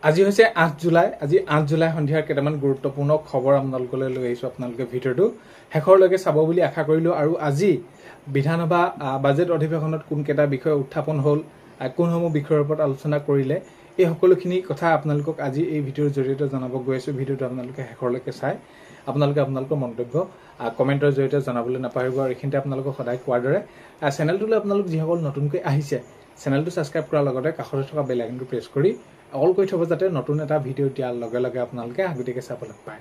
আজি হৈছে 8 জুলাই। আজি 8 জুলাই সন্ধিয়াৰ কেইটামান গুৰুত্বপূৰ্ণ খবৰ আপোনালোকলৈ লৈ আহিছোঁ। আপোনালোকে ভিডিঅ'টো শেষৰলৈকে চাব বুলি আশা কৰিলোঁ। আৰু আজি বিধানসভা বাজেট অধিৱেশনত কোনকেইটা বিষয় উত্থাপন হ'ল, কোনসমূহ বিষয়ৰ ওপৰত আলোচনা কৰিলে, এই সকলোখিনি কথা আপোনালোকক আজি এই ভিডিঅ'ৰ জৰিয়তে জনাব গৈ আছোঁ। ভিডিঅ'টো আপোনালোকে শেষৰলৈকে চাই আপোনালোকৰ মন্তব্য কমেণ্টৰ জৰিয়তে জনাবলৈ নাপাহৰিব। আৰু এইখিনিতে আপোনালোকক সদায় কোৱাৰ দৰে চেনেলটোলৈ আপোনালোক যিসকল নতুনকৈ আহিছে, চেনেলটো ছাবস্ক্ৰাইব কৰাৰ লগতে কাষতে থকা বেল আইকনটো প্ৰেছ কৰি অল কৰি থ'ব, যাতে নতুন এটা ভিডিঅ' দিয়াৰ লগে লগে আপোনালোকে আগতীয়াকৈ চাবলৈ পায়।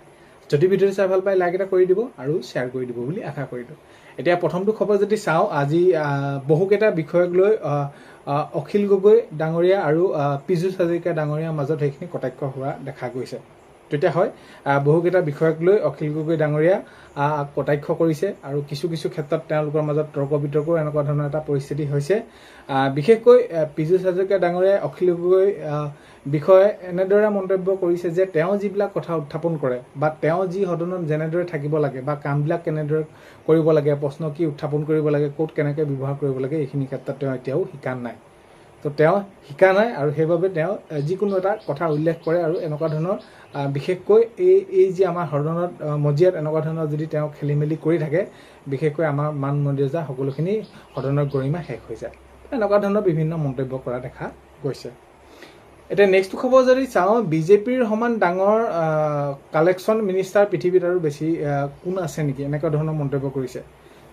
যদি ভিডিঅ'টো চাই ভাল পায় লাইক এটা কৰি দিব আৰু শ্বেয়াৰ কৰি দিব বুলি আশা কৰিলোঁ। এতিয়া প্ৰথমটো খবৰ যদি চাওঁ, আজি বহুকেইটা বিষয়ক লৈ অখিল গগৈ ডাঙৰীয়া আৰু পীযুষ হাজৰিকা ডাঙৰীয়াৰ মাজত সেইখিনি কটাক্ষ হোৱা দেখা গৈছে। তেতিয়া হয় বহুকেইটা বিষয়ক লৈ অখিল গগৈ ডাঙৰীয়া কটাক্ষ কৰিছে আৰু কিছু ক্ষেত্ৰত তেওঁলোকৰ মাজত তৰ্ক বিতৰ্কও এনেকুৱা ধৰণৰ এটা পৰিস্থিতি হৈছে। বিশেষকৈ পীযুষ হাজৰিকা ডাঙৰীয়াই অখিল গগৈ বিষয়ে এনেদৰে মন্তব্য কৰিছে যে তেওঁ যিবিলাক কথা উত্থাপন কৰে বা তেওঁ যি সদনত যেনেদৰে থাকিব লাগে বা কামবিলাক কেনেদৰে কৰিব লাগে, প্ৰশ্ন কি উত্থাপন কৰিব লাগে, ক'ত কেনেকৈ ব্যৱহাৰ কৰিব লাগে, এইখিনি ক্ষেত্ৰত তেওঁ এতিয়াও শিকা নাই। তো তেওঁ শিকা নাই আৰু সেইবাবে তেওঁ যিকোনো এটা কথা উল্লেখ কৰে আৰু এনেকুৱা ধৰণৰ বিশেষকৈ এই যি আমাৰ সদনত মজিয়াত এনেকুৱা ধৰণৰ যদি তেওঁ খেলি মেলি কৰি থাকে, বিশেষকৈ আমাৰ মান মৰ্যাদা সকলোখিনি সদনৰ গৰিমা শেষ হৈ যায়। এনেকুৱা ধৰণৰ বিভিন্ন মন্তব্য কৰা দেখা গৈছে। এতিয়া নেক্সট খবৰ যদি চাওঁ, বিজেপিৰ সমান ডাঙৰ কালেকশ্যন মিনিষ্টাৰ পৃথিৱীত আৰু বেছি কোন আছে নেকি, এনেকুৱা ধৰণৰ মন্তব্য কৰিছে।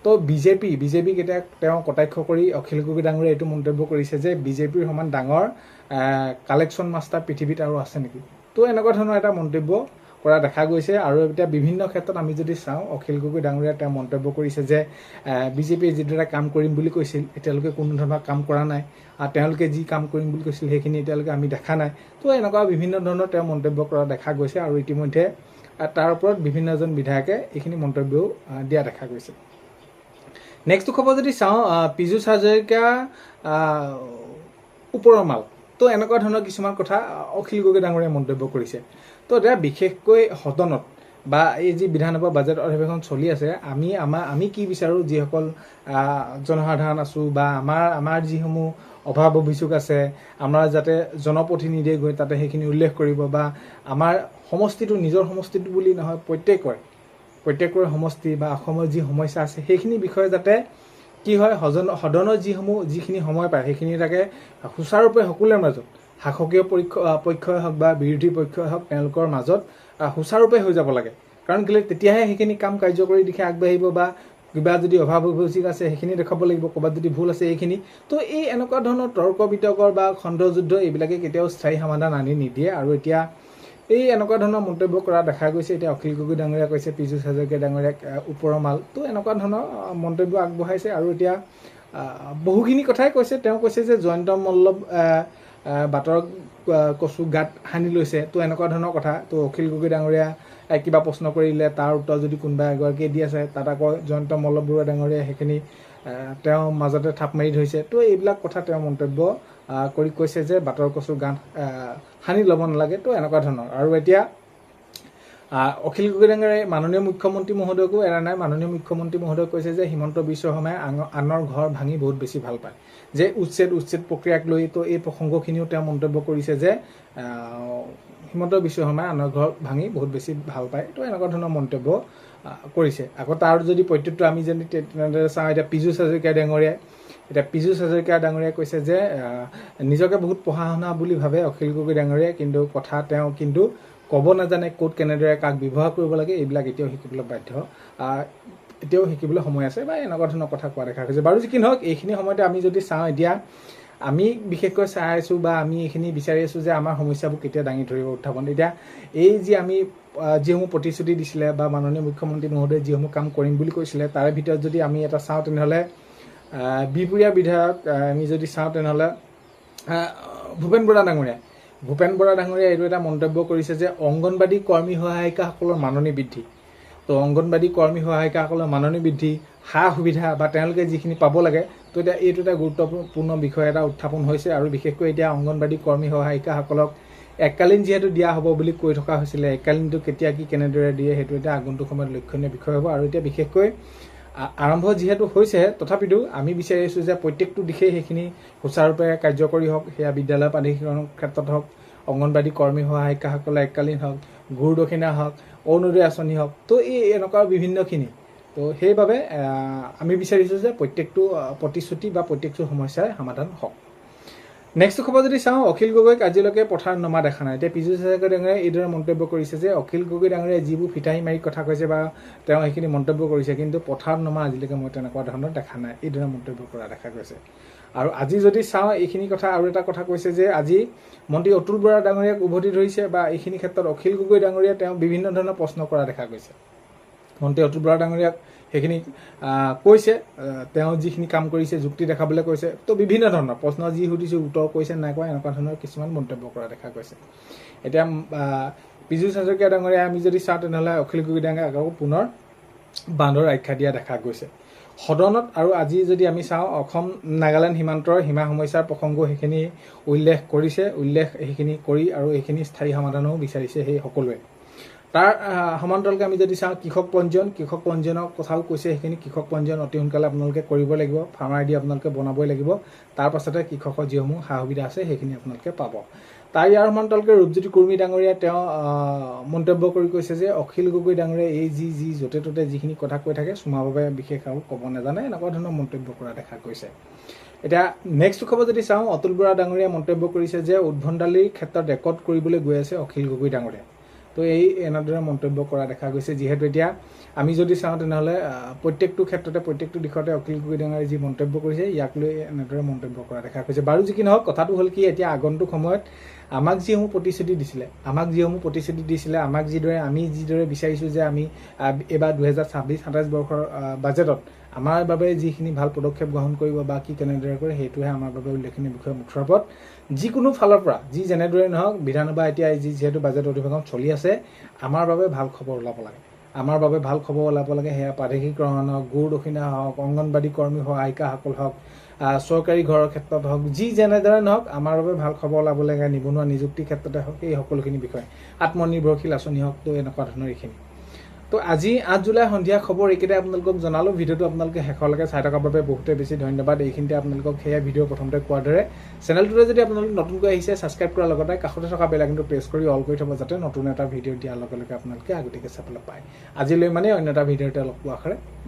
তো বিজেপিক এতিয়া তেওঁ কটাক্ষ কৰি অখিল গগৈ ডাঙৰীয়াই এইটো মন্তব্য কৰিছে যে বিজেপিৰ সমান ডাঙৰ কালেকশ্যন মাষ্টাৰ পৃথিৱীত আৰু আছে নেকি। তো এনেকুৱা ধৰণৰ এটা মন্তব্য কৰা দেখা গৈছে। আৰু এতিয়া বিভিন্ন ক্ষেত্ৰত আমি যদি চাওঁ, অখিল গগৈ ডাঙৰীয়াই তেওঁ মন্তব্য কৰিছে যে বিজেপিয়ে যিদৰে কাম কৰিম বুলি কৈছিল এতিয়ালৈকে কোনো ধৰণৰ কাম কৰা নাই, আৰু তেওঁলোকে যি কাম কৰিম বুলি কৈছিল সেইখিনি এতিয়ালৈকে আমি দেখা নাই। তো এনেকুৱা বিভিন্ন ধৰণৰ তেওঁ মন্তব্য কৰা দেখা গৈছে আৰু ইতিমধ্যে তাৰ ওপৰত বিভিন্নজন বিধায়কে এইখিনি মন্তব্যও দিয়া দেখা গৈছে। নেক্সট খবৰ যদি চাওঁ, পীযুষ হাজৰিকা ওপৰৰ মাল, তো এনেকুৱা ধৰণৰ কিছুমান কথা অখিল গগৈ ডাঙৰীয়াই মন্তব্য কৰিছে। তো এতিয়া বিশেষকৈ সদনত বা এই যি বিধানসভা বাজেট অধিৱেশন চলি আছে, আমি কি বিচাৰোঁ, যিসকল জনসাধাৰণ আছোঁ বা আমাৰ যিসমূহ অভাৱ অভিযোগ আছে, আমাৰ যাতে জনপ্ৰতিনিধিয়ে গৈ তাতে সেইখিনি উল্লেখ কৰিব বা আমাৰ সমষ্টিটো, নিজৰ সমষ্টিটো বুলি নহয়, প্ৰত্যেকৰে সমষ্টি বা অসমৰ যি সমস্যা আছে সেইখিনি বিষয়ে যাতে কি হয়, সদনৰ যিখিনি সময় পায় সেইখিনি তাকে সুচাৰুৰূপে সকলোৰে মাজত, শাসকীয় পক্ষই হওক বা বিৰোধী পক্ষই হওক, তেওঁলোকৰ মাজত সুচাৰুৰূপে হৈ যাব লাগে। কাৰণ কেলৈ, তেতিয়াহে সেইখিনি কাম কাৰ্যকৰী দিশে আগবাঢ়িব বা কিবা যদি অভাৱ অভিযোগ আছে সেইখিনি দেখাব লাগিব, ক'ৰবাত যদি ভুল আছে এইখিনি। তো এই এনেকুৱা ধৰণৰ তৰ্ক বিতৰ্কৰ বা খণ্ডযুদ্ধ এইবিলাকে কেতিয়াও স্থায়ী সমাধান আনি নিদিয়ে। আৰু এতিয়া এই এনেকুৱা ধৰণৰ মন্তব্য কৰা দেখা গৈছে। এতিয়া অখিল গগৈ ডাঙৰীয়াই কৈছে পীযুষ হাজৰিকা ডাঙৰীয়াক ওপৰৰ মাল, তো এনেকুৱা ধৰণৰ মন্তব্য আগবঢ়াইছে। আৰু এতিয়া বহুখিনি কথাই কৈছে। তেওঁ কৈছে যে জয়ন্ত মল্লক বাটৰ কচু গাত সানি লৈছে, তো এনেকুৱা ধৰণৰ কথা। তো অখিল গগৈ ডাঙৰীয়া কিবা প্ৰশ্ন কৰিলে তাৰ উত্তৰ যদি কোনোবা এগৰাকীয়ে দি আছে, তাত আকৌ জয়ন্ত মল্ল বৰুৱা ডাঙৰীয়াই সেইখিনি তেওঁ মাজতে থাপ মাৰি ধৰিছে। তো এইবিলাক কথা তেওঁ মন্তব্য কৰি কৈছে যে বাটৰ কচু গাত সানি ল'ব নালাগে। তো এনেকুৱা ধৰণৰ। আৰু এতিয়া অখিল গগৈ ডাঙৰীয়াই মাননীয় মুখ্যমন্ত্ৰী মহোদয়কো এৰা নাই। মাননীয় মুখ্যমন্ত্ৰী মহোদয়ে কৈছে যে হিমন্ত বিশ্ব শৰ্মাই আনৰ ঘৰ ভাঙি বহুত বেছি ভাল পায়, যে উচ্ছেদ প্ৰক্ৰিয়াক লৈ। তো এই প্ৰসংগখিনিও তেওঁ মন্তব্য কৰিছে যে হিমন্ত বিশ্ব শৰ্মাই আনৰ ঘৰ ভাঙি বহুত বেছি ভাল পায়। তো এনেকুৱা ধৰণৰ মন্তব্য কৰিছে। আকৌ তাৰ যদি প্ৰত্যুত্তৰ আমি যদি তেনেদৰে চাওঁ, এতিয়া পীযুষ হাজৰিকা ডাঙৰীয়াই কৈছে যে নিজকে বহুত পঢ়া শুনা বুলি ভাবে অখিল গগৈ ডাঙৰীয়াই, কিন্তু কথা তেওঁ কিন্তু ক'ব নাজানে, ক'ত কেনেদৰে কাক ব্যৱহাৰ কৰিব লাগে এইবিলাক এতিয়াও শিকিবলৈ এতিয়াও শিকিবলৈ সময় আছে বা এনেকুৱা ধৰণৰ কথা কোৱা দেখা গৈছে। বাৰু যি কি নহওক, এইখিনি সময়তে আমি যদি চাওঁ, এতিয়া আমি বিশেষকৈ চাই আছোঁ বা আমি এইখিনি বিচাৰি আছোঁ যে আমাৰ সমস্যাবোৰ কেতিয়া দাঙি ধৰিব উত্থাপন। এতিয়া এই যি আমি যিসমূহ প্ৰতিশ্ৰুতি দিছিলে বা মাননীয় মুখ্যমন্ত্ৰী মহোদয়ে যিসমূহ কাম কৰিম বুলি কৈছিলে, তাৰে ভিতৰত যদি আমি এটা চাওঁ তেনেহ'লে বিহপুৰীয়া বিধায়ক আমি যদি চাওঁ তেনেহ'লে ভূপেন বৰা ডাঙৰীয়াই এইটো এটা মন্তব্য কৰিছে যে অংগনবাদী কৰ্মী সহায়িকাসকলৰ মাননি বৃদ্ধি। তো অংগনবাদী কৰ্মী সহায়িকাসকলৰ মাননি বৃদ্ধি, সা সুবিধা বা তেওঁলোকে যিখিনি পাব লাগে, তো এতিয়া এইটো এটা গুৰুত্বপূৰ্ণ বিষয় এটা উত্থাপন হৈছে। আৰু বিশেষকৈ এতিয়া অংগনবাদী কৰ্মী সহায়িকাসকলক এককালীন যিহেতু দিয়া হ'ব বুলি কৈ থকা হৈছিলে, এককালীনটো কেতিয়া কি কেনেদৰে দিয়ে সেইটো এতিয়া আগন্তুক সময়ত লক্ষণীয় বিষয় হ'ব। আৰু এতিয়া বিশেষকৈ আৰম্ভ যিহেতু হৈছে, তথাপিতো আমি বিচাৰি আছোঁ যে প্ৰত্যেকটো দিশেই সেইখিনি সুচাৰুৰূপে কাৰ্যকৰী হওক, সেয়া বিদ্যালয় প্ৰাধিকৰণৰ ক্ষেত্ৰত হওক অংগনবাড়ী কৰ্মী সহায়িকাসকলে এককালীন হওক, গুৰু দক্ষিণা হওক, অৰুণোদয় আঁচনি হওক, তো এই এনেকুৱা বিভিন্নখিনি। তো সেইবাবে আমি বিচাৰিছোঁ যে প্ৰত্যেকটো প্ৰতিশ্ৰুতি বা প্ৰত্যেকটো সমস্যাৰ সমাধান হওক। নেক্সট খবৰ যদি চাওঁ, অখিল গগৈক আজিলৈকে পথাৰত নমা দেখা নাই। এতিয়া পীযুষ হাজৰিকা ডাঙৰীয়াই এইদৰে মন্তব্য কৰিছে যে অখিল গগৈ ডাঙৰীয়াই যিবোৰ ফিতাহী মাৰি কথা কৈছে বা তেওঁ সেইখিনি মন্তব্য কৰিছে, কিন্তু পথাৰত নমা আজিলৈকে মই তেনেকুৱা ধৰণৰ দেখা নাই, এইদৰে মন্তব্য কৰা দেখা গৈছে। আৰু আজি যদি চাওঁ এইখিনি কথা, আৰু এটা কথা কৈছে যে আজি মন্ত্ৰী অতুল বৰা ডাঙৰীয়াক উভতি ধৰিছে বা এইখিনি ক্ষেত্ৰত অখিল গগৈ ডাঙৰীয়াই তেওঁ বিভিন্ন ধৰণৰ প্ৰশ্ন কৰা দেখা গৈছে। মন্ত্ৰী অতুল বৰা ডাঙৰীয়াক সেইখিনি কৈছে, তেওঁ যিখিনি কাম কৰিছে যুক্তি দেখাবলৈ কৈছে। তো বিভিন্ন ধৰণৰ প্ৰশ্ন যি সুধিছে উত্তৰ কৈছে নাই কোৱা, এনেকুৱা ধৰণৰ কিছুমান মন্তব্য কৰা দেখা গৈছে। এতিয়া পীযুষ হাজৰিকা ডাঙৰীয়া আমি যদি চাওঁ তেনেহ'লে অখিল গগৈ ডাঙৰীয়াক আকৌ পুনৰ বান্দৰ আখ্যা দিয়া দেখা গৈছে সদনত। আৰু আজি যদি আমি চাওঁ, অসম নাগালেণ্ড সীমান্তৰ সীমা সমস্যাৰ প্ৰসংগও সেইখিনি উল্লেখ কৰিছে, সেইখিনি কৰি আৰু এইখিনি স্থায়ী সমাধানো বিচাৰিছে সেই সকলোৱে। তাৰ সমান্তৰালকৈ আমি যদি চাওঁ কৃষক পঞ্জীয়নৰ কথাও কৈছে। সেইখিনি কৃষক পঞ্জীয়ন অতি সোনকালে আপোনালোকে কৰিব লাগিব, ফাৰ্মাৰ আইডি আপোনালোকে বনাবই লাগিব। তাৰ পাছতে কৃষকৰ যিসমূহ সা সুবিধা আছে সেইখিনি আপোনালোকে পাব। তাৰ ইয়াৰ সমান্তৰালকৈ ৰূপজ্যোতি কুৰ্মী ডাঙৰীয়াই তেওঁ মন্তব্য কৰি কৈছে যে অখিল গগৈ ডাঙৰীয়াই এই যি য'তে ত'তে যিখিনি কথা কৈ থাকে চুমাৰ বাবে বিশেষ আৰু ক'ব নাজানে, এনেকুৱা ধৰণৰ মন্তব্য কৰা দেখা গৈছে। এতিয়া নেক্সট খবৰ যদি চাওঁ, অতুল বৰা ডাঙৰীয়াই মন্তব্য কৰিছে যে উদ্ভণ্ডালিৰ ক্ষেত্ৰত ৰেকৰ্ড কৰিবলৈ গৈ আছে অখিল গগৈ ডাঙৰীয়াই। তো এনেদৰে মন্তব্য কৰা দেখা গৈছে। যিহেতু এতিয়া আমি যদি চাওঁ তেনেহ'লে প্ৰত্যেকটো ক্ষেত্ৰতে প্ৰত্যেকটো দিশতে অখিল গগৈ ডাঙৰীয়াই যি মন্তব্য কৰিছে ইয়াক লৈ এনেদৰে মন্তব্য কৰা দেখা গৈছে। বাৰু যি কি নহওক, কথাটো হ'ল কি, এতিয়া আগন্তুক সময়ত আমাক যিসমূহ প্ৰতিশ্ৰুতি দিছিলে, আমি যিদৰে বিচাৰিছোঁ যে আমি এইবাৰ 2026-27 বৰ্ষৰ বাজেটত আমাৰ বাবে যিখিনি ভাল পদক্ষেপ গ্ৰহণ কৰিব বা কি কেনেদৰে কৰে, সেইটোহে আমাৰ বাবে উল্লেখনীয় বিষয়। মুঠৰ ওপৰত যিকোনো ফালৰ পৰা যি যেনেদৰে নহওক, বিধানসভা এতিয়া যিহেতু বাজেট অধিৱেশন চলি আছে, আমাৰ বাবে ভাল খবৰ ওলাব লাগে। সেয়া প্ৰাদেশিকৰণ হওক, গুৰু দক্ষিণা হওক, অংগনবাড়ী কৰ্মী সহায়িকাসকল হওক, চৰকাৰী ঘৰৰ ক্ষেত্ৰত হওক, যি যেনেদৰে নহওক আমাৰ বাবে ভাল খবৰ ওলাব লাগে। নিবনুৱা নিযুক্তিৰ ক্ষেত্ৰতে হওক, এই সকলোখিনি বিষয়, আত্মনিৰ্ভৰশীল আঁচনি হওক, তো এনেকুৱা ধৰণৰ এইখিনি। তো আজি 8 জুলাই সন্ধিয়া খবৰ এইকেইটাই আপোনালোকক জনালোঁ। ভিডিঅ'টো আপোনালোকে শেষলৈকে চাই থকাৰ বাবে বহুতে বেছি ধন্যবাদ। এইখিনিতে আপোনালোকক সেয়া ভিডিঅ' প্ৰথমতে কোৱাৰ দৰে চেনেলটোতে যদি আপোনালোক নতুনকৈ আহিছে, ছাবস্ক্ৰাইব কৰাৰ লগতে কাষতে থকা বেল আইকনটো প্ৰেছ কৰি অল কৰি থ'ব, যাতে নতুন এটা ভিডিঅ' দিয়াৰ লগে লগে আপোনালোকে আগতীয়াকৈ চাবলৈ পায়। আজিলৈ মানে অন্য এটা ভিডিঅ'তে লগ পোৱাৰ আশাৰে বাই।